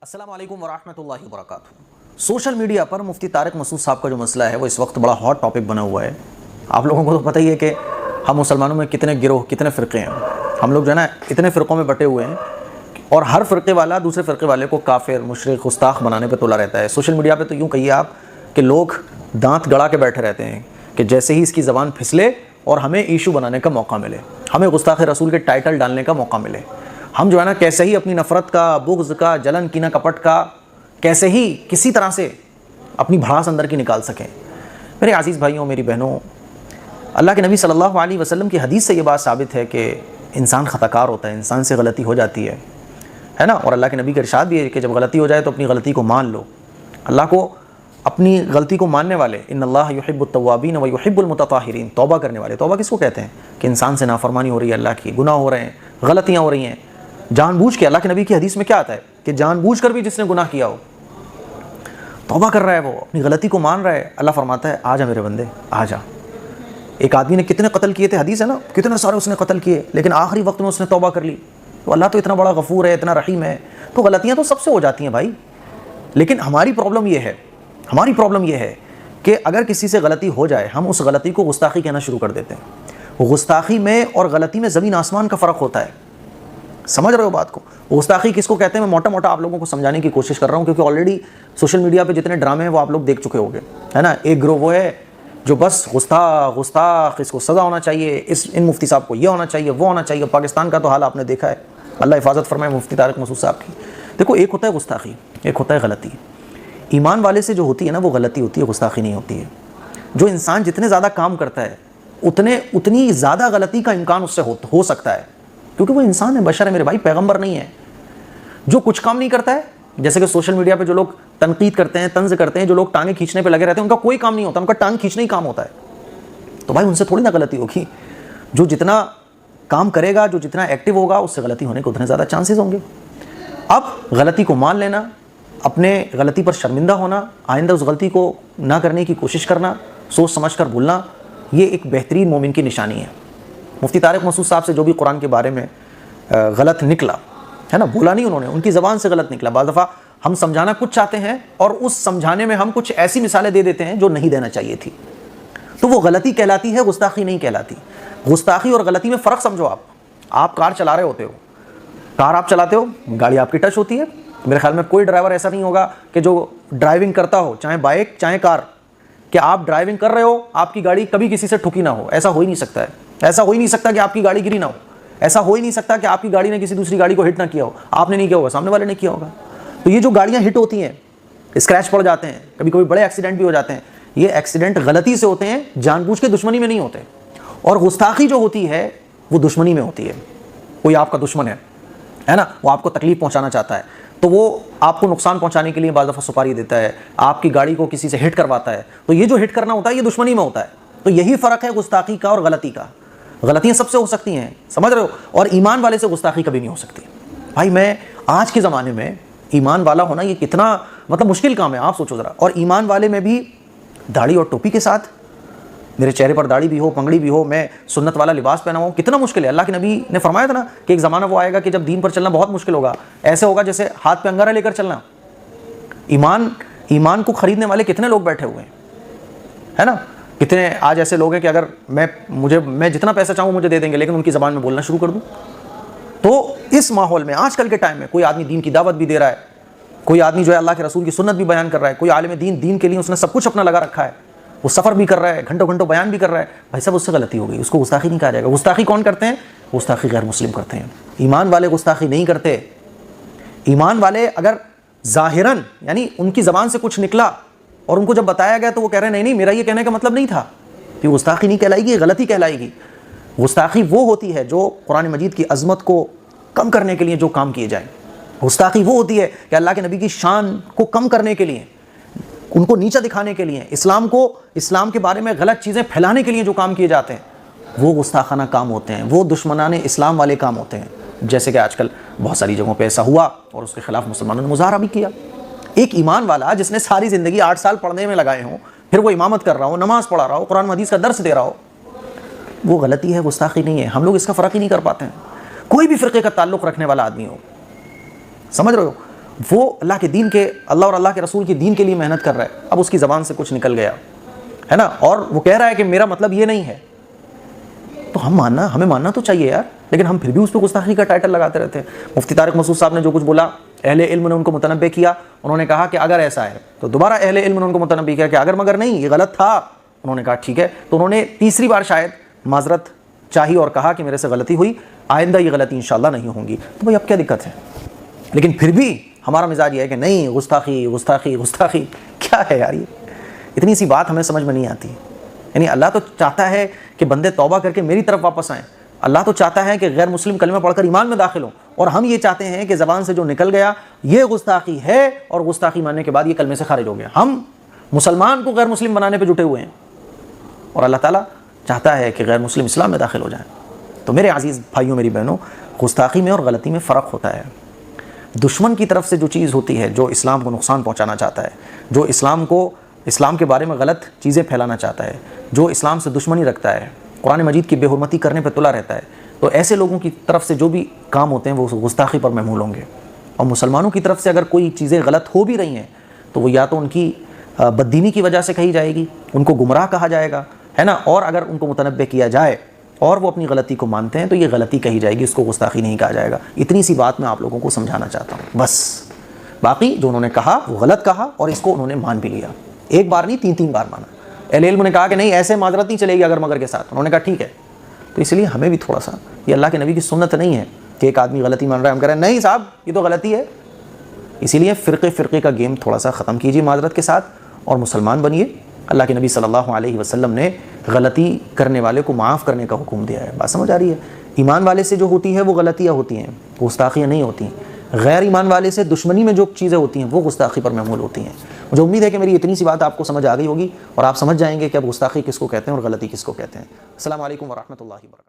السلام علیکم ورحمۃ اللہ وبرکاتہ۔ سوشل میڈیا پر مفتی طارق مسعود صاحب کا جو مسئلہ ہے وہ اس وقت بڑا ہاٹ ٹاپک بنا ہوا ہے۔ آپ لوگوں کو تو پتہ ہی ہے کہ ہم مسلمانوں میں کتنے گروہ کتنے فرقے ہیں۔ ہم لوگ جو ہے نا اتنے فرقوں میں بٹے ہوئے ہیں اور ہر فرقے والا دوسرے فرقے والے کو کافر مشرک گستاخ بنانے پہ تلا رہتا ہے۔ سوشل میڈیا پہ تو یوں کہیے آپ کہ لوگ دانت گڑا کے بیٹھے رہتے ہیں کہ جیسے ہی اس کی زبان پھسلے اور ہمیں ایشو بنانے کا موقع ملے، ہمیں گستاخ رسول کے ٹائٹل ڈالنے کا موقع ملے، ہم جو ہے نا کیسے ہی اپنی نفرت کا، بغض کا، جلن کینہ کپٹ کا کیسے ہی کسی طرح سے اپنی بھڑاس اندر کی نکال سکیں۔ میرے عزیز بھائیوں، میری بہنوں، اللہ کے نبی صلی اللہ علیہ وسلم کی حدیث سے یہ بات ثابت ہے کہ انسان خطا کار ہوتا ہے، انسان سے غلطی ہو جاتی ہے نا۔ اور اللہ کے نبی کا ارشاد بھی ہے کہ جب غلطی ہو جائے تو اپنی غلطی کو مان لو۔ اللہ کو اپنی غلطی کو ماننے والے، ان اللہ یحب التوابین و یحب المتطہرین، توبہ کرنے والے، توبہ کس کو کہتے ہیں کہ انسان سے نافرمانی ہو رہی ہے، اللہ کی گناہ ہو رہے ہیں، غلطیاں ہو رہی ہیں جان بوجھ کے۔ اللہ کے نبی کی حدیث میں کیا آتا ہے کہ جان بوجھ کر بھی جس نے گناہ کیا ہو، توبہ کر رہا ہے، وہ اپنی غلطی کو مان رہا ہے، اللہ فرماتا ہے آ جا میرے بندے آ جا۔ ایک آدمی نے کتنے قتل کیے تھے، حدیث ہے نا، کتنے سارے اس نے قتل کیے، لیکن آخری وقت میں اس نے توبہ کر لی۔ تو اللہ تو اتنا بڑا غفور ہے، اتنا رحیم ہے، تو غلطیاں تو سب سے ہو جاتی ہیں بھائی۔ لیکن ہماری پرابلم یہ ہے کہ اگر کسی سے غلطی ہو جائے، ہم اس غلطی کو گستاخی کہنا شروع کر دیتے ہیں۔ گستاخی میں اور غلطی میں زمین آسمان کا فرق ہوتا ہے، سمجھ رہے ہو بات کو؟ گستاخی کس کو کہتے ہیں میں موٹا موٹا آپ لوگوں کو سمجھانے کی کوشش کر رہا ہوں، کیونکہ آلریڈی سوشل میڈیا پہ جتنے ڈرامے ہیں وہ آپ لوگ دیکھ چکے ہوگے، ہے نا۔ ایک گروہ وہ ہے جو بس گستاخ، اس کو سزا ہونا چاہیے، ان مفتی صاحب کو یہ ہونا چاہیے، وہ ہونا چاہیے۔ پاکستان کا تو حال آپ نے دیکھا ہے، اللہ حفاظت فرمائے مفتی طارق مسعود صاحب کی۔ دیکھو، ایک ہوتا ہے گستاخی، ایک ہوتا ہے غلطی۔ ایمان والے سے جو ہوتی ہے نا وہ غلطی ہوتی ہے، گستاخی نہیں ہوتی ہے۔ جو انسان جتنے زیادہ کام کرتا ہے اتنی زیادہ غلطی کا امکان اس سے ہو سکتا ہے، کیونکہ وہ انسان ہے، بشر ہے میرے بھائی، پیغمبر نہیں ہے۔ جو کچھ کام نہیں کرتا ہے، جیسے کہ سوشل میڈیا پہ جو لوگ تنقید کرتے ہیں، طنز کرتے ہیں، جو لوگ ٹانگیں کھینچنے پہ لگے رہتے ہیں، ان کا کوئی کام نہیں ہوتا، ان کا ٹانگ کھینچنا ہی کام ہوتا ہے، تو بھائی ان سے تھوڑی نا غلطی ہوگی۔ جو جتنا کام کرے گا، جو جتنا ایکٹیو ہوگا، اس سے غلطی ہونے کے اتنے زیادہ چانسز ہوں گے۔ اب غلطی کو مان لینا، اپنے غلطی پر شرمندہ ہونا، آئندہ اس غلطی کو نہ کرنے کی کوشش کرنا، سوچ سمجھ کر بھولنا، یہ ایک بہترین مومن کی نشانی ہے۔ مفتی طارق مسعود صاحب سے جو بھی قرآن کے بارے میں غلط نکلا ہے نا، بولا نہیں انہوں نے، ان کی زبان سے غلط نکلا۔ بعض دفعہ ہم سمجھانا کچھ چاہتے ہیں اور اس سمجھانے میں ہم کچھ ایسی مثالیں دے دیتے ہیں جو نہیں دینا چاہیے تھی، تو وہ غلطی کہلاتی ہے، گستاخی نہیں کہلاتی۔ گستاخی اور غلطی میں فرق سمجھو۔ آپ کار چلا رہے ہوتے ہو، کار آپ چلاتے ہو، گاڑی آپ کی ٹچ ہوتی ہے۔ میرے خیال میں کوئی ڈرائیور ایسا نہیں ہوگا کہ جو ڈرائیونگ کرتا ہو، چاہے بائک چاہے کار، کہ آپ ڈرائیونگ کر رہے ہو، آپ کی گاڑی کبھی کسی سے ٹھکی نہ ہو۔ ایسا ہو ہی نہیں سکتا ہے، ایسا ہو ہی نہیں سکتا کہ آپ کی گاڑی گری نہ ہو، ایسا ہو ہی نہیں سکتا کہ آپ کی گاڑی نے کسی دوسری گاڑی کو ہٹ نہ کیا ہو۔ آپ نے نہیں کیا ہوگا، سامنے والے نے کیا ہوگا۔ تو یہ جو گاڑیاں ہٹ ہوتی ہیں، اسکریچ پڑ جاتے ہیں، کبھی کبھی بڑے ایکسیڈنٹ بھی ہو جاتے ہیں، یہ ایکسیڈنٹ غلطی سے ہوتے ہیں، جان بوجھ کے دشمنی میں نہیں ہوتے۔ اور گستاخی جو ہوتی ہے وہ دشمنی میں ہوتی ہے۔ کوئی آپ کا دشمن ہے نا، وہ آپ کو تکلیف پہنچانا چاہتا ہے، تو وہ آپ کو نقصان پہنچانے کے لیے بعض دفعہ سپاری دیتا ہے، آپ کی گاڑی کو کسی سے ہٹ کرواتا ہے، تو یہ جو ہٹ کرنا ہوتا ہے یہ دشمنی میں ہوتا ہے۔ تو یہی فرق ہے گستاخی کا اور غلطی کا۔ غلطیاں سب سے ہو سکتی ہیں، سمجھ رہے ہو، اور ایمان والے سے گستاخی کبھی نہیں ہو سکتی۔ بھائی میں آج کے زمانے میں ایمان والا ہونا یہ کتنا مشکل کام ہے، آپ سوچو ذرا۔ اور ایمان والے میں بھی داڑھی اور ٹوپی کے ساتھ، میرے چہرے پر داڑھی بھی ہو، پگڑی بھی ہو، میں سنت والا لباس پہنا ہوں، کتنا مشکل ہے۔ اللہ کے نبی نے فرمایا تھا نا کہ ایک زمانہ وہ آئے گا کہ جب دین پر چلنا بہت مشکل ہوگا، ایسے ہوگا جیسے ہاتھ پہ انگارہ لے کر چلنا۔ ایمان کو خریدنے والے کتنے لوگ بیٹھے ہوئے ہیں، ہے نا۔ کتنے آج ایسے لوگ ہیں کہ اگر میں جتنا پیسہ چاہوں مجھے دے دیں گے، لیکن ان کی زبان میں بولنا شروع کر دوں۔ تو اس ماحول میں آج کل کے ٹائم میں کوئی آدمی دین کی دعوت بھی دے رہا ہے، کوئی آدمی جو ہے اللہ کے رسول کی سنت بھی بیان کر رہا ہے، کوئی عالم دین کے لیے اس نے سب کچھ اپنا لگا رکھا ہے، وہ سفر بھی کر رہا ہے، گھنٹوں گھنٹوں بیان بھی کر رہا ہے، بھائی صاحب اس سے غلطی ہو گئی، اس کو گستاخی نہیں کہا جائے گا۔ گستاخی کون کرتے ہیں؟ گستاخی غیر مسلم کرتے ہیں، ایمان والے گستاخی نہیں کرتے۔ ایمان والے اگر ظاہراً یعنی ان کی زبان سے کچھ نکلا اور ان کو جب بتایا گیا تو وہ کہہ رہے ہیں نہیں میرا یہ کہنے کا مطلب نہیں تھا، تو یہ گستاخی نہیں کہلائے گی، یہ غلطی کہلائے گی۔ گستاخی وہ ہوتی ہے جو قرآن مجید کی عظمت کو کم کرنے کے لیے جو کام کیے جائیں۔ گستاخی وہ ہوتی ہے کہ اللہ کے نبی کی شان کو کم کرنے کے لیے، ان کو نیچا دکھانے کے لیے، اسلام کے بارے میں غلط چیزیں پھیلانے کے لیے جو کام کیے جاتے ہیں، وہ گستاخانہ کام ہوتے ہیں، وہ دشمنان اسلام والے کام ہوتے ہیں۔ جیسے کہ آج کل بہت ساری جگہوں پہ ایسا ہوا اور اس کے خلاف مسلمانوں نے مظاہرہ بھی کیا۔ ایک ایمان والا جس نے ساری زندگی 8 سال پڑھنے میں لگائے ہوں، پھر وہ امامت کر رہا ہو، نماز پڑھا رہا ہو، قرآن حدیث کا درس دے رہا ہو، وہ غلطی ہے، گستاخی نہیں ہے۔ ہم لوگ اس کا فرق ہی نہیں کر پاتے ہیں۔ کوئی بھی فرقے کا تعلق رکھنے والا آدمی ہو، سمجھ رہے ہو، وہ اللہ کے دین کے، اللہ اور اللہ کے رسول کے دین کے لیے محنت کر رہا ہے، اب اس کی زبان سے کچھ نکل گیا ہے نا، اور وہ کہہ رہا ہے کہ میرا مطلب یہ نہیں ہے، تو ہمیں ماننا تو چاہیے یار، لیکن ہم پھر بھی اس پہ گستاخی کا ٹائٹل لگاتے رہتے ہیں۔ مفتی طارق مسعود صاحب نے جو کچھ بولا، اہل علم نے ان کو متنبہ کیا، انہوں نے کہا کہ اگر ایسا ہے تو دوبارہ اہل علم نے ان کو متنبہ کیا کہ اگر مگر نہیں یہ غلط تھا، انہوں نے کہا ٹھیک ہے، تو انہوں نے تیسری بار شاید معذرت چاہی اور کہا کہ میرے سے غلطی ہوئی، آئندہ یہ غلطی انشاءاللہ نہیں ہوں گی، تو بھائی اب کیا دقت ہے؟ لیکن پھر بھی ہمارا مزاج یہ ہے کہ نہیں، گستاخی گستاخی گستاخی، کیا ہے یار یہ؟ اتنی سی بات ہمیں سمجھ میں نہیں آتی۔ یعنی اللہ تو چاہتا ہے کہ بندے توبہ کر کے میری طرف واپس آئیں، اللہ تو چاہتا ہے کہ غیر مسلم کلمہ پڑھ کر ایمان میں داخل ہوں، اور ہم یہ چاہتے ہیں کہ زبان سے جو نکل گیا یہ گستاخی ہے، اور گستاخی ماننے کے بعد یہ کلمے سے خارج ہو گیا۔ ہم مسلمان کو غیر مسلم بنانے پہ جٹے ہوئے ہیں، اور اللہ تعالیٰ چاہتا ہے کہ غیر مسلم اسلام میں داخل ہو جائیں۔ تو میرے عزیز بھائیوں میری بہنوں، گستاخی میں اور غلطی میں فرق ہوتا ہے۔ دشمن کی طرف سے جو چیز ہوتی ہے، جو اسلام کو نقصان پہنچانا چاہتا ہے، جو اسلام کے بارے میں غلط چیزیں پھیلانا چاہتا ہے، جو اسلام سے دشمنی رکھتا ہے، قرآن مجید کی بے حرمتی کرنے پہ تلا رہتا ہے، تو ایسے لوگوں کی طرف سے جو بھی کام ہوتے ہیں وہ گستاخی پر محمول ہوں گے۔ اور مسلمانوں کی طرف سے اگر کوئی چیزیں غلط ہو بھی رہی ہیں تو وہ یا تو ان کی بددینی کی وجہ سے کہی جائے گی، ان کو گمراہ کہا جائے گا، ہے نا، اور اگر ان کو متنبہ کیا جائے اور وہ اپنی غلطی کو مانتے ہیں تو یہ غلطی کہی جائے گی، اس کو گستاخی نہیں کہا جائے گا۔ اتنی سی بات میں آپ لوگوں کو سمجھانا چاہتا ہوں بس۔ باقی جو انہوں نے کہا وہ غلط کہا، اور اس کو انہوں نے مان بھی لیا، ایک بار نہیں تین بار مانا۔ اہل علم نے کہا کہ نہیں ایسے معذرت نہیں چلے گی اگر مگر کے ساتھ، انہوں نے کہا ٹھیک ہے۔ تو اس لیے ہمیں بھی تھوڑا سا، یہ اللہ کے نبی کی سنت نہیں ہے کہ ایک آدمی غلطی مان رہا ہے ہم کہہ رہے ہیں نہیں صاحب یہ تو غلطی ہے۔ اسی لیے فرقے کا گیم تھوڑا سا ختم کیجیے معذرت کے ساتھ، اور مسلمان بنیے۔ اللہ کے نبی صلی اللہ علیہ وسلم نے غلطی کرنے والے کو معاف کرنے کا حکم دیا ہے۔ بات سمجھ آ رہی ہے؟ ایمان والے سے جو ہوتی ہے وہ غلطیاں ہوتی ہیں، گستاخیاں نہیں ہوتی ہیں۔ غیر ایمان والے سے دشمنی میں جو چیزیں ہوتی ہیں وہ گستاخی پر محمول ہوتی ہیں۔ مجھے امید ہے کہ میری اتنی سی بات آپ کو سمجھ آ گئی ہوگی، اور آپ سمجھ جائیں گے کہ اب گستاخی کس کو کہتے ہیں اور غلطی کس کو کہتے ہیں۔ السلام علیکم ورحمۃ اللہ وبرکاتہ۔